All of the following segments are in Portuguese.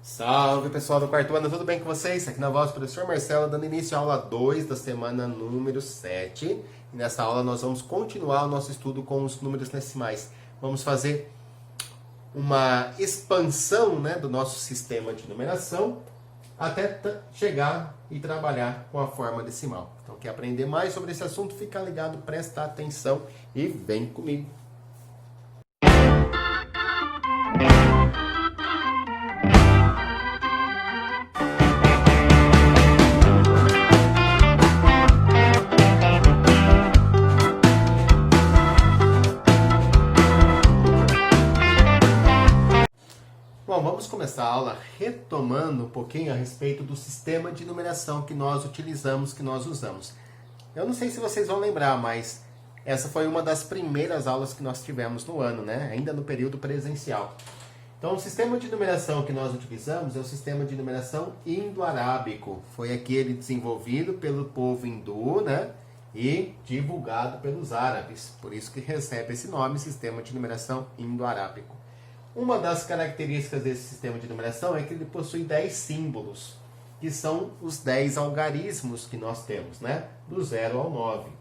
Salve pessoal do quarto ano, tudo bem com vocês? Aqui na voz do professor Marcelo, dando início à aula 2 da semana número 7. E nessa aula nós vamos continuar o nosso estudo com os números decimais. Vamos fazer uma expansão, do nosso sistema de numeração até chegar e trabalhar com a forma decimal. Então, quer aprender mais sobre esse assunto? Fica ligado, presta atenção e vem comigo. Bom, vamos começar a aula retomando um pouquinho a respeito do sistema de numeração que nós utilizamos, que nós usamos. Eu não sei se vocês vão lembrar, mas essa foi uma das primeiras aulas que nós tivemos no ano, ainda no período presencial. Então, o sistema de numeração que nós utilizamos é o sistema de numeração indo-arábico. Foi aquele desenvolvido pelo povo hindu, e divulgado pelos árabes. Por isso que recebe esse nome, sistema de numeração indo-arábico. Uma das características desse sistema de numeração é que ele possui 10 símbolos, que são os 10 algarismos que nós temos, do 0 ao 9.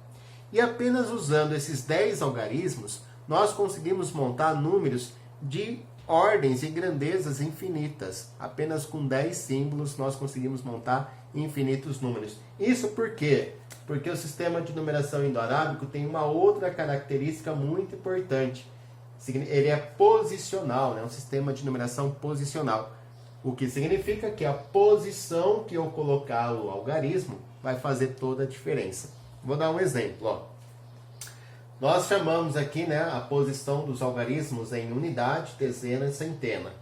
E apenas usando esses 10 algarismos, nós conseguimos montar números de ordens e grandezas infinitas. Apenas com 10 símbolos nós conseguimos montar infinitos números. Isso por quê? Porque o sistema de numeração indo-arábico tem uma outra característica muito importante. Ele é posicional, um sistema de numeração posicional. O que significa que a posição que eu colocar o algarismo vai fazer toda a diferença. Vou dar um exemplo. Nós chamamos aqui a posição dos algarismos em unidade, dezena e centena,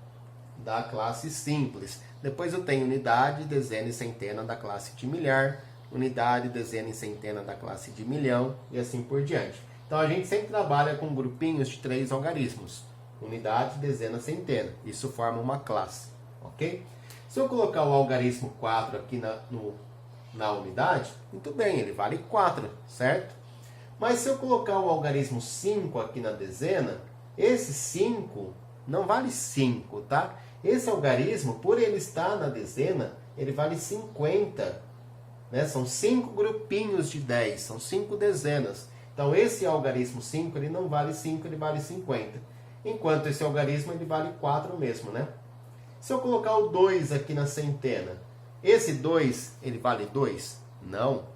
da classe simples. Depois eu tenho unidade, dezena e centena da classe de milhar, unidade, dezena e centena da classe de milhão e assim por diante. Então, a gente sempre trabalha com grupinhos de 3 algarismos. Unidade, dezena, centena. Isso forma uma classe, ok? Se eu colocar o algarismo 4 aqui na unidade, muito bem, ele vale 4, certo? Mas se eu colocar o algarismo 5 aqui na dezena, esse 5 não vale 5, tá? Esse algarismo, por ele estar na dezena, ele vale 50. São 5 grupinhos de 10, são 5 dezenas. Então, esse algarismo 5, ele não vale 5, ele vale 50. Enquanto esse algarismo, ele vale 4 mesmo, Se eu colocar o 2 aqui na centena, esse 2, ele vale 2? Não.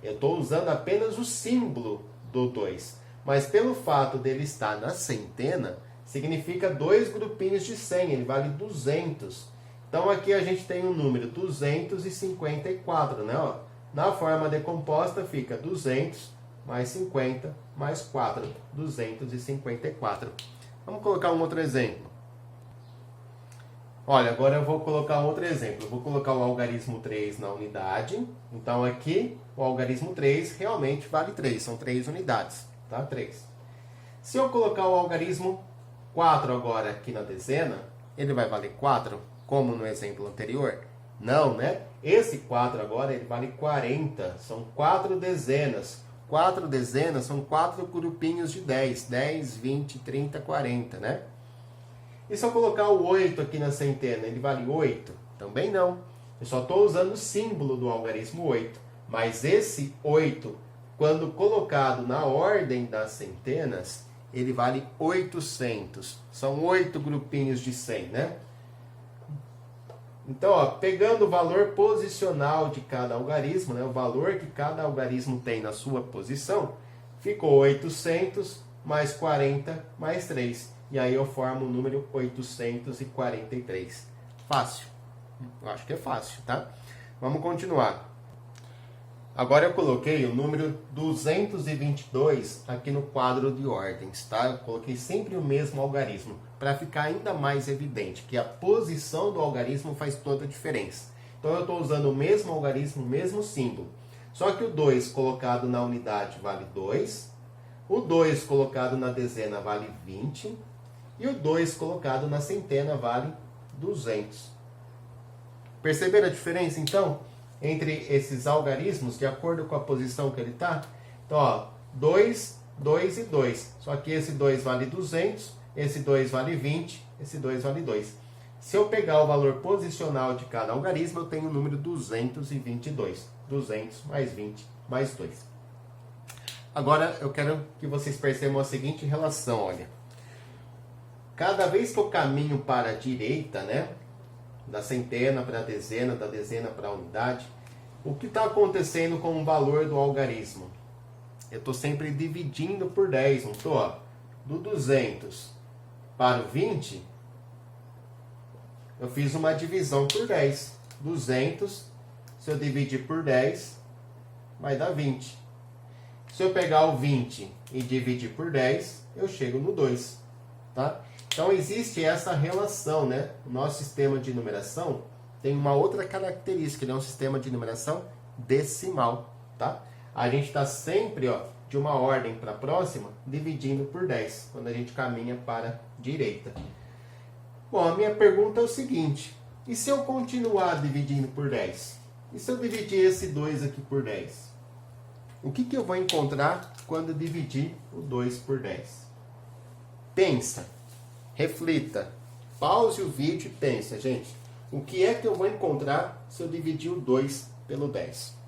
Eu estou usando apenas o símbolo do 2. Mas pelo fato dele estar na centena, significa 2 grupinhos de 100, ele vale 200. Então, aqui a gente tem o número 254, Na forma decomposta, fica 200 mais 50, mais 4, 254. Vamos colocar um outro exemplo. Olha, agora eu vou colocar um outro exemplo. Eu vou colocar o algarismo 3 na unidade. Então, aqui, o algarismo 3 realmente vale 3. São 3 unidades, tá? 3. Se eu colocar o algarismo 4 agora aqui na dezena, ele vai valer 4, como no exemplo anterior? Não, Esse 4 agora, ele vale 40. São 4 dezenas. 4 dezenas são 4 grupinhos de 10. 10, 20, 30, 40, E se eu colocar o 8 aqui na centena, ele vale 8? Também não. Eu só estou usando o símbolo do algarismo 8. Mas esse 8, quando colocado na ordem das centenas, ele vale 800. São 8 grupinhos de 100, Então, pegando o valor posicional de cada algarismo, o valor que cada algarismo tem na sua posição, ficou 800 mais 40 mais 3. E aí eu formo o número 843. Fácil? Eu acho que é fácil, tá? Vamos continuar. Agora eu coloquei o número 222 aqui no quadro de ordens, tá? Eu coloquei sempre o mesmo algarismo, para ficar ainda mais evidente que a posição do algarismo faz toda a diferença. Então, eu estou usando o mesmo algarismo, o mesmo símbolo. Só que o 2 colocado na unidade vale 2, o 2 colocado na dezena vale 20, e o 2 colocado na centena vale 200. Perceberam a diferença, então, entre esses algarismos, de acordo com a posição que ele está? Então, 2, 2 e 2. Só que esse 2 vale 200, esse 2 vale 20, esse 2 vale 2. Se eu pegar o valor posicional de cada algarismo, eu tenho o número 222. 200 mais 20 mais 2. Agora eu quero que vocês percebam a seguinte relação, olha. Cada vez que eu caminho para a direita, né? Da centena para a dezena, da dezena para a unidade, o que está acontecendo com o valor do algarismo? Eu estou sempre dividindo por 10, não estou? Do 200 para o 20, eu fiz uma divisão por 10. 200, se eu dividir por 10, vai dar 20. Se eu pegar o 20 e dividir por 10, eu chego no 2. Tá? Então existe essa relação, né? O nosso sistema de numeração tem uma outra característica, ele é um sistema de numeração decimal. Tá? A gente está sempre, ó, de uma ordem para a próxima, dividindo por 10, quando a gente caminha para a direita. Bom, a minha pergunta é o seguinte: e se eu continuar dividindo por 10? E se eu dividir esse 2 aqui por 10? O que eu vou encontrar quando dividir o 2 por 10? Pensa, reflita, pause o vídeo e pensa, gente. O que é que eu vou encontrar se eu dividir o 2 pelo 10?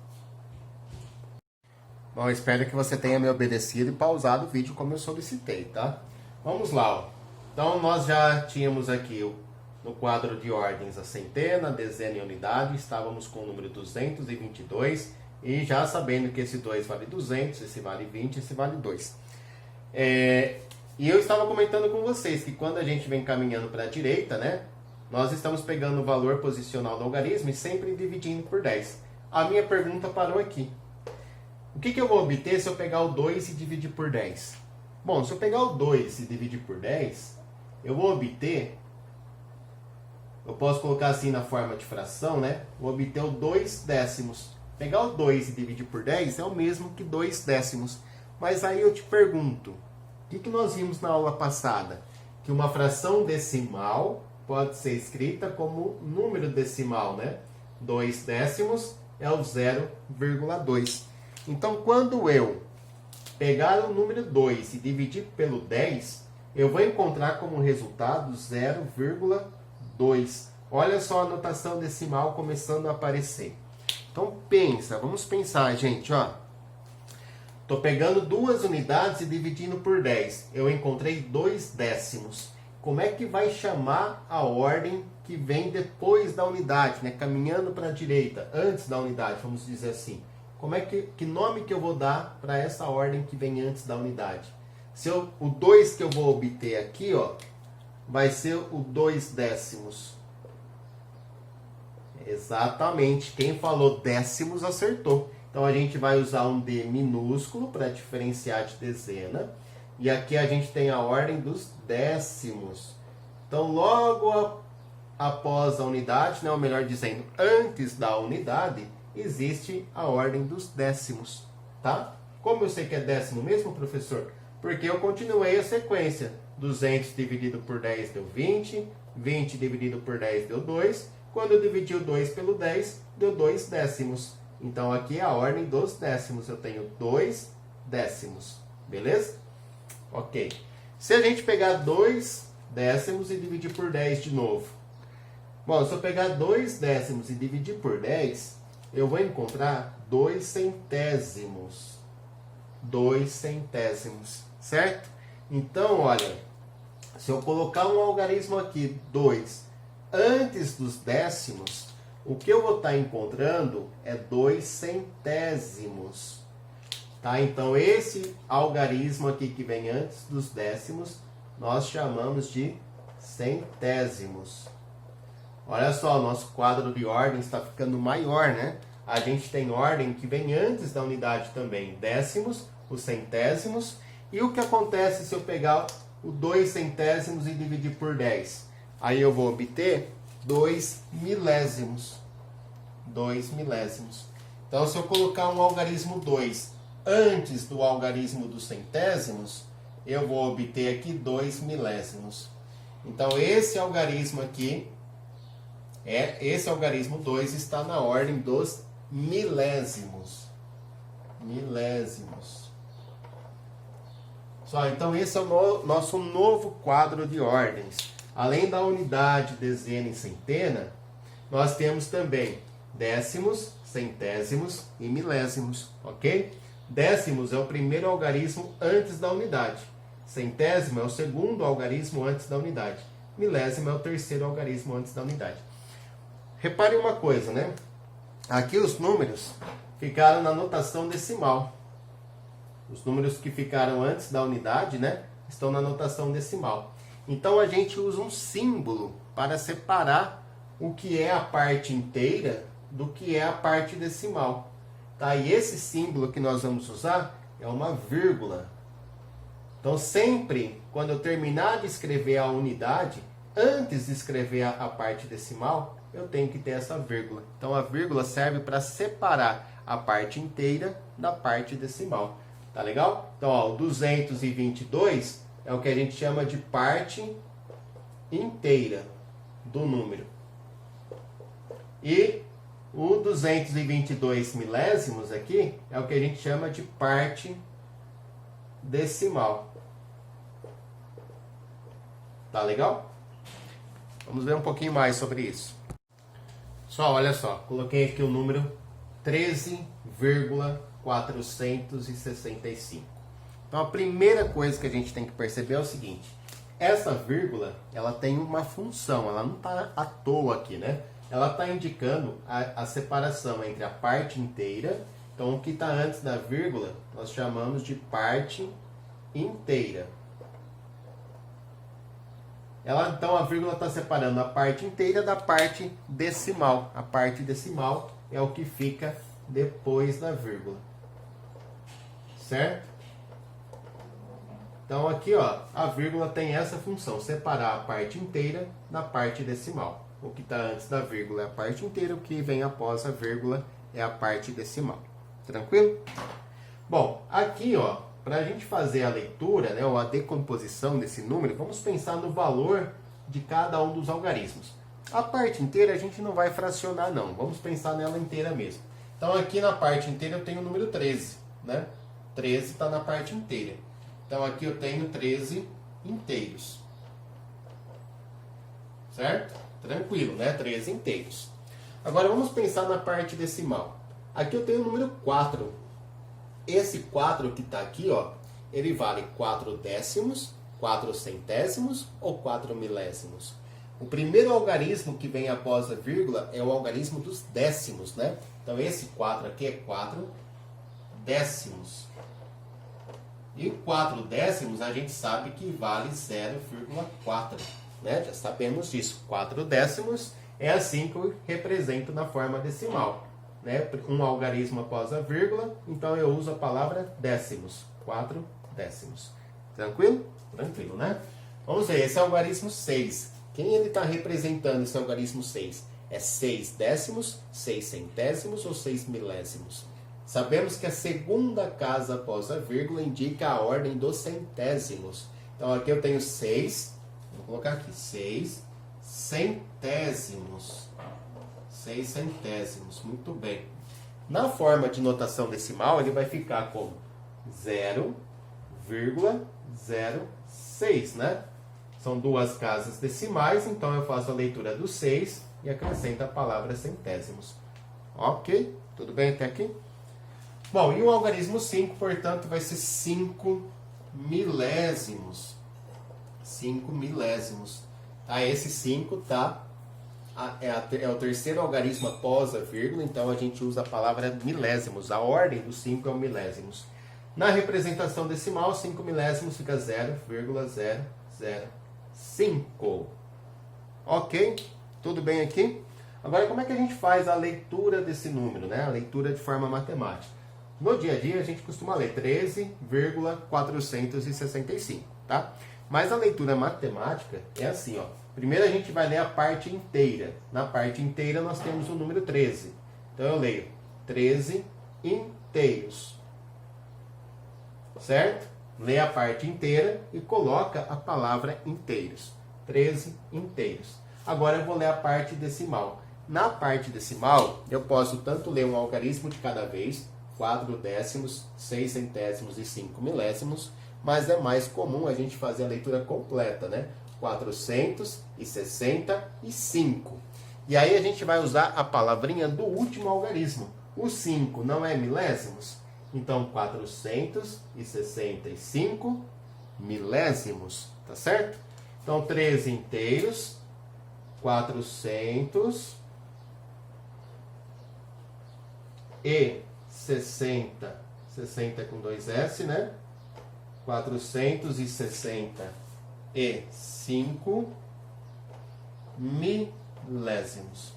Bom, espero que você tenha me obedecido e pausado o vídeo como eu solicitei, tá? Vamos lá, ó. Então, nós já tínhamos aqui no quadro de ordens a centena, dezena e unidade. Estávamos com o número 222. E já sabendo que esse 2 vale 200, esse vale 20, esse vale 2. E eu estava comentando com vocês que quando a gente vem caminhando para a direita, né? Nós estamos pegando o valor posicional do algarismo e sempre dividindo por 10. A minha pergunta parou aqui. O que eu vou obter se eu pegar o 2 e dividir por 10? Bom, se eu pegar o 2 e dividir por 10, eu vou obter, eu posso colocar assim na forma de fração, né? Vou obter o 2 décimos. Pegar o 2 e dividir por 10 é o mesmo que 2 décimos. Mas aí eu te pergunto, o que nós vimos na aula passada? Que uma fração decimal pode ser escrita como número decimal, né? 2 décimos é o 0,2. Então, quando eu pegar o número 2 e dividir pelo 10, eu vou encontrar como resultado 0,2. Olha só a notação decimal começando a aparecer. Então, pensa, vamos pensar, gente, ó. Estou pegando duas unidades e dividindo por 10. Eu encontrei 2 décimos. Como é que vai chamar a ordem que vem depois da unidade, né? Caminhando para a direita, antes da unidade, vamos dizer assim. Como é que nome que eu vou dar para essa ordem que vem antes da unidade? O 2 que eu vou obter aqui, ó, vai ser o 2 décimos. Exatamente. Quem falou décimos acertou. Então a gente vai usar um D minúsculo para diferenciar de dezena. E aqui a gente tem a ordem dos décimos. Então logo após a unidade, né, ou melhor dizendo, antes da unidade, existe a ordem dos décimos, tá? Como eu sei que é décimo mesmo, professor? Porque eu continuei a sequência. 200 dividido por 10 deu 20, 20 dividido por 10 deu 2. Quando eu dividi o 2 pelo 10, deu 2 décimos. Então aqui é a ordem dos décimos. Eu tenho 2 décimos, beleza? Ok. Se a gente pegar 2 décimos e dividir por 10 de novo. Bom, se eu pegar 2 décimos e dividir por 10, eu vou encontrar 2 centésimos. 2 centésimos, certo? Então, olha, se eu colocar um algarismo aqui, 2, antes dos décimos, o que eu vou estar encontrando é 2 centésimos. Tá? Então, esse algarismo aqui que vem antes dos décimos, nós chamamos de centésimos. Olha só, o nosso quadro de ordem está ficando maior, né? A gente tem ordem que vem antes da unidade também, décimos, os centésimos. E o que acontece se eu pegar o 2 centésimos e dividir por 10? Aí eu vou obter 2 milésimos. 2 milésimos. Então, se eu colocar um algarismo 2 antes do algarismo dos centésimos, eu vou obter aqui 2 milésimos. Então, esse algarismo aqui, esse algarismo 2 está na ordem dos milésimos. Milésimos. Só, então, esse é o nosso novo quadro de ordens. além da unidade, dezena e centena, nós temos também décimos, centésimos e milésimos, ok? Décimos é o primeiro algarismo antes da unidade. Centésimo é o segundo algarismo antes da unidade. Milésimo é o terceiro algarismo antes da unidade. Repare uma coisa, né? Aqui os números ficaram na notação decimal. Os números que ficaram antes da unidade, né, estão na notação decimal. Então a gente usa um símbolo para separar o que é a parte inteira do que é a parte decimal. Tá? E esse símbolo que nós vamos usar é uma vírgula. Então sempre quando eu terminar de escrever a unidade, antes de escrever a parte decimal, eu tenho que ter essa vírgula. Então a vírgula serve para separar a parte inteira da parte decimal. Tá legal? Então, ó, o 222 é o que a gente chama de parte inteira do número. E o 222 milésimos aqui é o que a gente chama de parte decimal. Tá legal? Vamos ver um pouquinho mais sobre isso. Olha só, coloquei aqui o número 13,465. Então a primeira coisa que a gente tem que perceber é o seguinte: essa vírgula, ela tem uma função, ela não está à toa aqui, né? Ela está indicando a separação entre a parte inteira. Então o que está antes da vírgula, nós chamamos de parte inteira. Então a vírgula está separando a parte inteira da parte decimal. A parte decimal é o que fica depois da vírgula. Certo? Então aqui, ó, a vírgula tem essa função, separar a parte inteira da parte decimal. O que está antes da vírgula é a parte inteira, o que vem após a vírgula é a parte decimal. Tranquilo? Bom, aqui, ó, para a gente fazer a leitura, né, ou a decomposição desse número, vamos pensar no valor de cada um dos algarismos. A parte inteira a gente não vai fracionar, não. Vamos pensar nela inteira mesmo. Então, aqui na parte inteira eu tenho o número 13. Né? 13 está na parte inteira. Então, aqui eu tenho 13 inteiros. Certo? Tranquilo, né? 13 inteiros. Agora, vamos pensar na parte decimal. Aqui eu tenho o número 4. Esse 4 que está aqui, ó, ele vale 4 décimos, 4 centésimos ou 4 milésimos. O primeiro algarismo que vem após a vírgula é o algarismo dos décimos, né? Então esse 4 aqui é 4 décimos. E 4 décimos a gente sabe que vale 0,4, né? Já sabemos disso. 4 décimos é assim que eu represento na forma decimal. Né? Um algarismo após a vírgula, então eu uso a palavra décimos, 4 décimos. Tranquilo? Tranquilo, né? Vamos ver, esse é o algarismo 6. Quem ele está representando esse algarismo 6? É 6 décimos, 6 centésimos ou 6 milésimos? Sabemos que a segunda casa após a vírgula indica a ordem dos centésimos. Então aqui eu tenho 6, vou colocar aqui, 6 centésimos. 6 centésimos, muito bem. Na forma de notação decimal, ele vai ficar como 0,06, né? São duas casas decimais, então eu faço a leitura do 6 e acrescento a palavra centésimos. Ok? Tudo bem até aqui? Bom, e o algarismo 5, portanto, vai ser 5 milésimos. 5 milésimos. Tá? Esse 5 tá... É o terceiro algarismo após a vírgula, então a gente usa a palavra milésimos. A ordem dos 5 é o milésimos. Na representação decimal, 5 milésimos fica 0,005. Ok? Tudo bem aqui? Agora, como é que a gente faz a leitura desse número, né? A leitura de forma matemática. No dia a dia, a gente costuma ler 13,465, tá? Mas a leitura matemática é assim, ó. Primeiro a gente vai ler a parte inteira. Na parte inteira nós temos o número 13. Então eu leio 13 inteiros. Certo? Lê a parte inteira e coloca a palavra inteiros. 13 inteiros. Agora eu vou ler a parte decimal. Na parte decimal, eu posso tanto ler um algarismo de cada vez, 4 décimos, 6 centésimos e 5 milésimos, mas é mais comum a gente fazer a leitura completa, né? 465. E aí a gente vai usar a palavrinha do último algarismo. O 5 não é milésimos? Então, 465 milésimos, tá certo? Então, 13 inteiros, 460, 60 com 2S, né? 465 milésimos.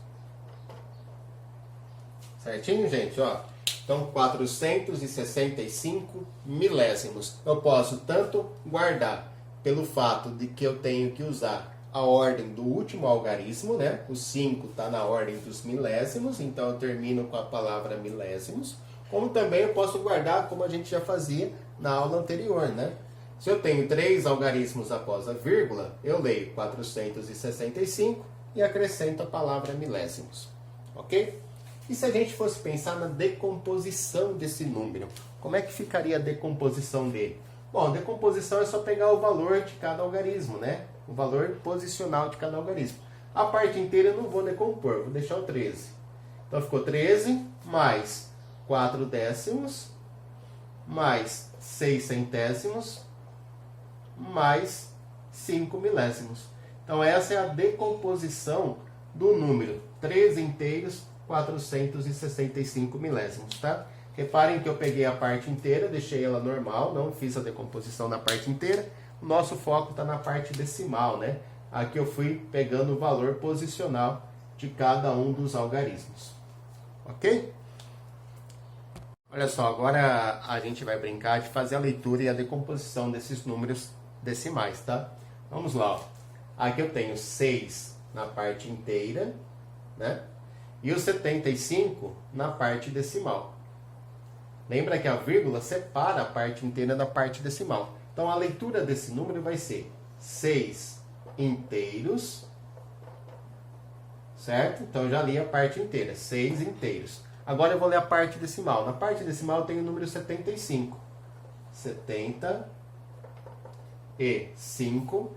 Certinho, gente? Ó. Então, 465 milésimos. Eu posso tanto guardar pelo fato de que eu tenho que usar a ordem do último algarismo, né? O 5 está na ordem dos milésimos, então eu termino com a palavra milésimos. Como também eu posso guardar como a gente já fazia na aula anterior, né? Se eu tenho 3 algarismos após a vírgula, eu leio 465 e acrescento a palavra milésimos. Ok? E se a gente fosse pensar na decomposição desse número? Como é que ficaria a decomposição dele? Bom, decomposição é só pegar o valor de cada algarismo, né? O valor posicional de cada algarismo. A parte inteira eu não vou decompor, vou deixar o 13. Então ficou 13 mais 4 décimos, mais 6 centésimos, mais 5 milésimos. Então essa é a decomposição do número 13 inteiros, 465 milésimos, tá? Reparem que eu peguei a parte inteira, deixei ela normal, não fiz a decomposição na parte inteira. O nosso foco está na parte decimal, né? Aqui eu fui pegando o valor posicional de cada um dos algarismos. Ok? Olha só, agora a gente vai brincar de fazer a leitura e a decomposição desses números decimais, tá? Vamos lá, ó. Aqui eu tenho 6 na parte inteira, né? E o 75 na parte decimal. Lembra que a vírgula separa a parte inteira da parte decimal. Então a leitura desse número vai ser 6 inteiros, certo? Então eu já li a parte inteira, 6 inteiros. Agora eu vou ler a parte decimal. Na parte decimal eu tenho o número 75. 75.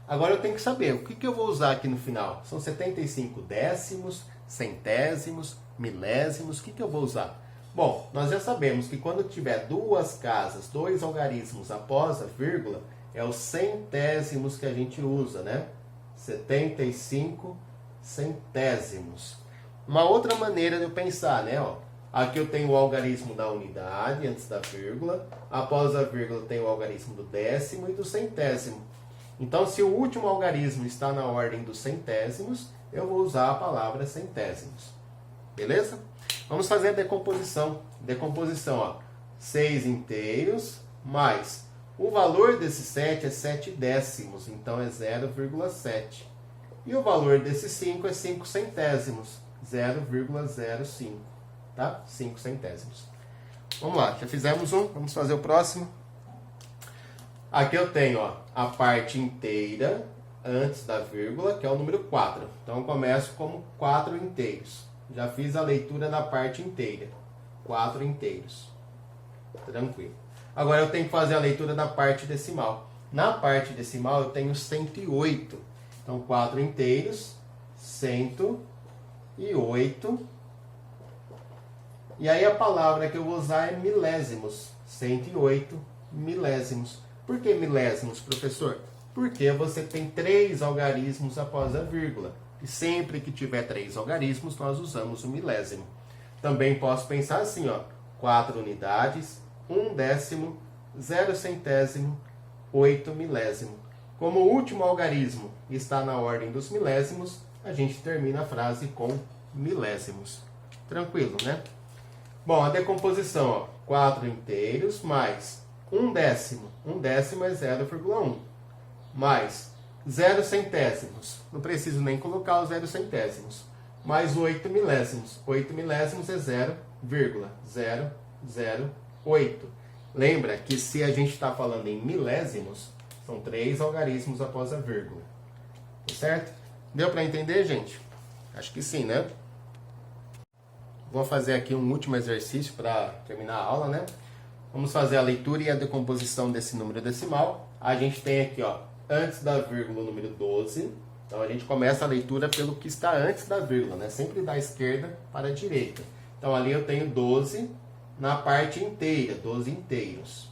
Agora eu tenho que saber o que eu vou usar aqui no final. São 75 décimos, centésimos, milésimos. O que eu vou usar? Bom, nós já sabemos que quando tiver duas casas, dois algarismos após a vírgula, é os centésimos que a gente usa, né? 75 centésimos. Uma outra maneira de eu pensar, né? Ó, aqui eu tenho o algarismo da unidade antes da vírgula. Após a vírgula eu tenho o algarismo do décimo e do centésimo. Então, se o último algarismo está na ordem dos centésimos, eu vou usar a palavra centésimos. Beleza? Vamos fazer a decomposição. Decomposição, ó. 6 inteiros mais... O valor desse 7 é 7 décimos, então é 0,7. E o valor desse 5 é 5 centésimos, 0,05. Tá? 5 centésimos. Vamos lá, já fizemos um, vamos fazer o próximo. Aqui eu tenho, ó, a parte inteira antes da vírgula, que é o número 4. Então eu começo como 4 inteiros. Já fiz a leitura da parte inteira. 4 inteiros. Tranquilo. Agora eu tenho que fazer a leitura da parte decimal. Na parte decimal eu tenho 108. Então 4 inteiros, 108. E aí a palavra que eu vou usar é milésimos. 108 milésimos. Por que milésimos, professor? Porque você tem 3 algarismos após a vírgula. E sempre que tiver 3 algarismos, nós usamos o milésimo. Também posso pensar assim, ó. 4 unidades, 1 décimo, 0 centésimo, 8 milésimo. Como o último algarismo está na ordem dos milésimos, a gente termina a frase com milésimos. Tranquilo, né? Bom, a decomposição, ó. 4 inteiros mais 1 décimo. 1 décimo é 0,1. Mais 0 centésimos. Não preciso nem colocar os 0 centésimos. Mais 8 milésimos. 8 milésimos é 0,008. Lembra que se a gente está falando em milésimos, são 3 algarismos após a vírgula. Tá certo? Deu para entender, gente? Acho que sim, né? Vou fazer aqui um último exercício para terminar a aula, né? Vamos fazer a leitura e a decomposição desse número decimal. A gente tem aqui, ó, antes da vírgula o número 12. Então a gente começa a leitura pelo que está antes da vírgula, né? Sempre da esquerda para a direita. Então ali eu tenho 12 na parte inteira, 12 inteiros.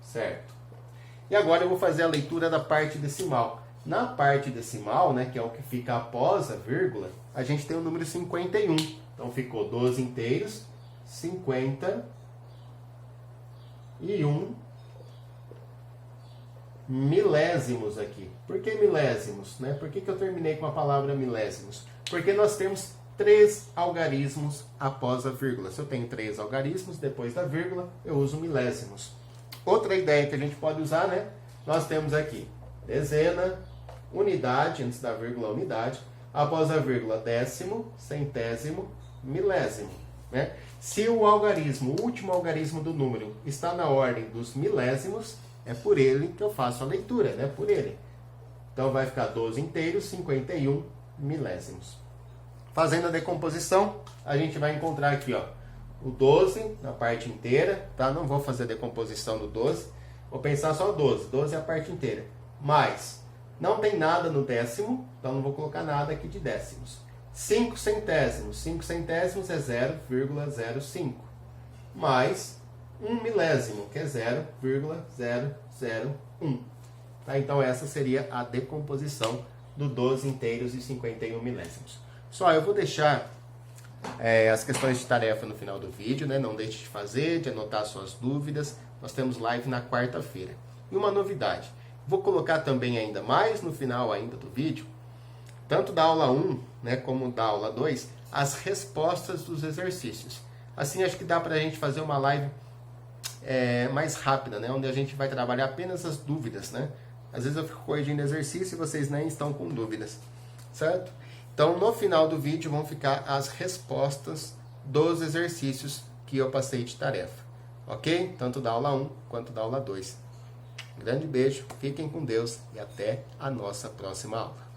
Certo? E agora eu vou fazer a leitura da parte decimal. Na parte decimal, né, que é o que fica após a vírgula, a gente tem o número 51. Então ficou 12 inteiros, 51 milésimos aqui. Por que milésimos? Né? Por que eu terminei com a palavra milésimos? Porque nós temos 3 algarismos após a vírgula. Se eu tenho 3 algarismos, depois da vírgula, eu uso milésimos. Outra ideia que a gente pode usar, né? Nós temos aqui dezena, unidade, antes da vírgula, unidade. Após a vírgula, décimo, centésimo, milésimo. Né? Se o algarismo, o último algarismo do número, está na ordem dos milésimos, é por ele que eu faço a leitura, né? Por ele. Então vai ficar 12 inteiros, 51 milésimos. Fazendo a decomposição, a gente vai encontrar aqui, ó, o 12 na parte inteira, tá? Não vou fazer a decomposição do 12, vou pensar só 12. 12 é a parte inteira. Mas não tem nada no décimo, então não vou colocar nada aqui de décimos. 5 centésimos. 5 centésimos é 0,05. Mais 1 milésimo, que é 0,001. Tá? Então essa seria a decomposição do 12 inteiros e 51 milésimos. Só eu vou deixar as questões de tarefa no final do vídeo, né? Não deixe de fazer, de anotar suas dúvidas. Nós temos live na quarta-feira. E uma novidade, vou colocar também ainda mais no final ainda do vídeo, tanto da aula 1, né, como da aula 2, as respostas dos exercícios. Assim acho que dá pra gente fazer uma live mais rápida, né? Onde a gente vai trabalhar apenas as dúvidas, né? Às vezes eu fico corrigindo exercício e vocês nem estão com dúvidas, certo? Então, no final do vídeo vão ficar as respostas dos exercícios que eu passei de tarefa, ok? Tanto da aula 1 quanto da aula 2. Grande beijo, fiquem com Deus e até a nossa próxima aula.